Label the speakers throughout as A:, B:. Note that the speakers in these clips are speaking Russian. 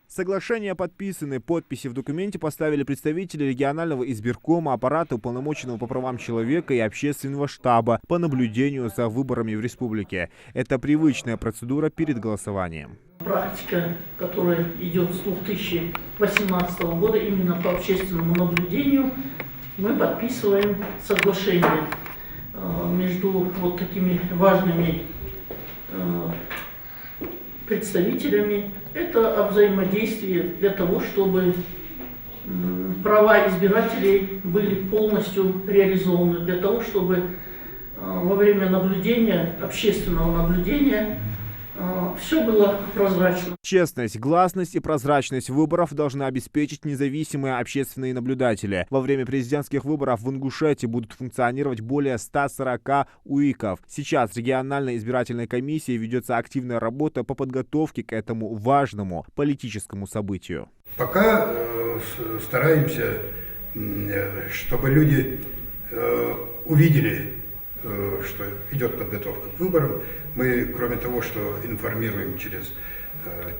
A: Соглашения подписаны, подписи в документе поставили представители регионального избиркома, аппарата уполномоченного по правам человека и общественного штаба по наблюдению за выборами в республике. Это привычная процедура перед голосованием.
B: Практика, которая идет с 2018 года именно по общественному наблюдению, мы подписываем соглашение между вот такими важными представителями. Это о взаимодействии для того, чтобы права избирателей были полностью реализованы, для того, чтобы во время наблюдения, общественного наблюдения, все было прозрачно.
A: Честность, гласность и прозрачность выборов должны обеспечить независимые общественные наблюдатели. Во время президентских выборов в Ингушетии будут функционировать более 140 УИКов. Сейчас региональной избирательной комиссией ведется активная работа по подготовке к этому важному политическому событию.
C: Пока стараемся, чтобы люди увидели, что идет подготовка к выборам. Мы, кроме того, что информируем через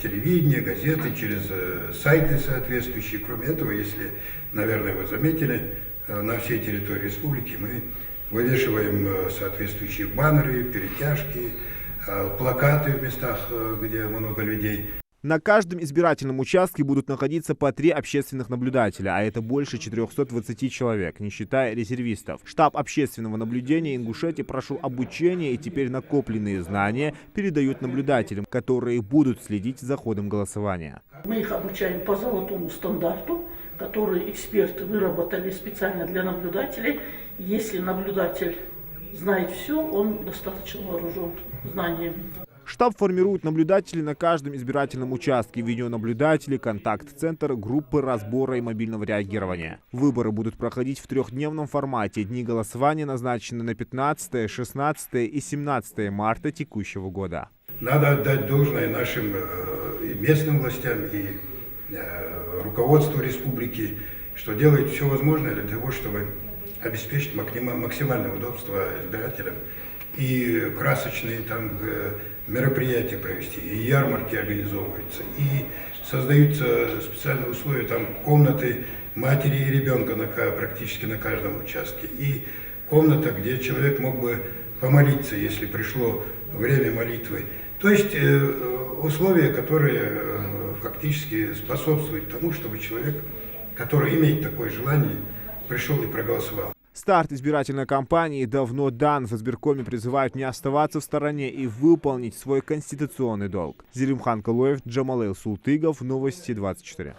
C: телевидение, газеты, через сайты соответствующие, кроме этого, если, наверное, вы заметили, на всей территории республики мы вывешиваем соответствующие баннеры, перетяжки, плакаты в местах, где много людей.
A: На каждом избирательном участке будут находиться по 3 общественных наблюдателя, а это больше 420 человек, не считая резервистов. Штаб общественного наблюдения Ингушетии прошел обучение и теперь накопленные знания передают наблюдателям, которые будут следить за ходом голосования.
B: Мы их обучаем по золотому стандарту, который эксперты выработали специально для наблюдателей. Если наблюдатель знает все, он достаточно вооружен знаниями.
A: Штаб формирует наблюдателей на каждом избирательном участке, видеонаблюдатели, контакт-центр, группы разбора и мобильного реагирования. Выборы будут проходить в 3-дневном формате. Дни голосования назначены на 15, 16 и 17 марта текущего года.
C: Надо отдать должное нашим и местным властям, и руководству республики, что делает все возможное для того, чтобы обеспечить максимальное удобство избирателям. И красочные там мероприятия провести, и ярмарки организовываются, и создаются специальные условия, там комнаты матери и ребенка практически на каждом участке, и комната, где человек мог бы помолиться, если пришло время молитвы. То есть условия, которые фактически способствуют тому, чтобы человек, который имеет такое желание, пришел и проголосовал.
A: Старт избирательной кампании давно дан. В избиркоме призывают не оставаться в стороне и выполнить свой конституционный долг. Зелимхан Калоев, Джамалейл Султыгов, Новости 24.